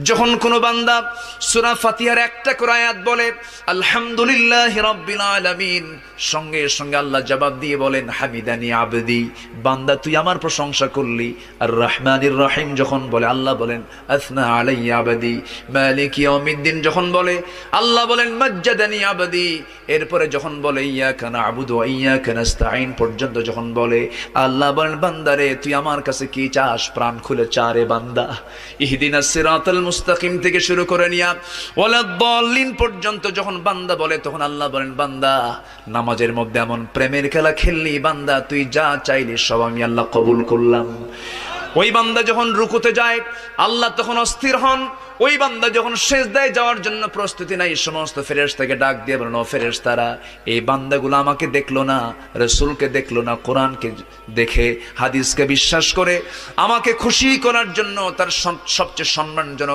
যখন কোনো বান্দা সূরা ফাতিহার একটা করে আয়াত বলে আলহামদুলিল্লাহি রাব্বিল আলামিন, সঙ্গে সঙ্গে আল্লাহ জবাব দিয়ে বলেন হামিদানি আবদি, বান্দা তুই আমার প্রশংসা করলি। আর রহমানির রহিম যখন বলে আল্লাহ বলেন আসনা আলাইয়া আবদি। মালিক ইয়াউমিদ্দিন যখন বলে আল্লাহ বলেন মাজ্জাদানি আবদি। এরপরে যখন বলে ইয়াকা না'বুদু ওয়া ইয়াকা নাস্তাঈন পর্যন্ত যখন বলে আল্লাহ বলেন বান্দারে তুই আমার কাছে কি চাস, প্রাণ খুলে চা রে বান্দা। ইহদিনাস সিরাতাল মুস্তাকিম থেকে শুরু করে নিয়া ওয়ালাদ-দাল্লিন পর্যন্ত যখন বান্দা বলে তখন আল্লাহ বলেন বান্দা নামাজের মধ্যে এমন প্রেমের খেলা খেললি বান্দা, তুই যা চাইলি সব আমি আল্লাহ কবুল করলাম। ওই বান্দা যখন রুকুতে যায় আল্লাহ তখন অস্থির হন। ওই বান্দা যখন সিজদায় যাওয়ার জন্য প্রস্তুতি নাই, সমস্ত ফেরেশতাকে ডাক দিয়ে বলেন ও ফেরেশতারা, এই বান্দাগুলো আমাকে দেখলো না, রাসূলকে দেখলো না, কোরআনকে দেখে হাদিসকে বিশ্বাস করে আমাকে খুশি করার জন্য তার সবচেয়ে সম্মানজনক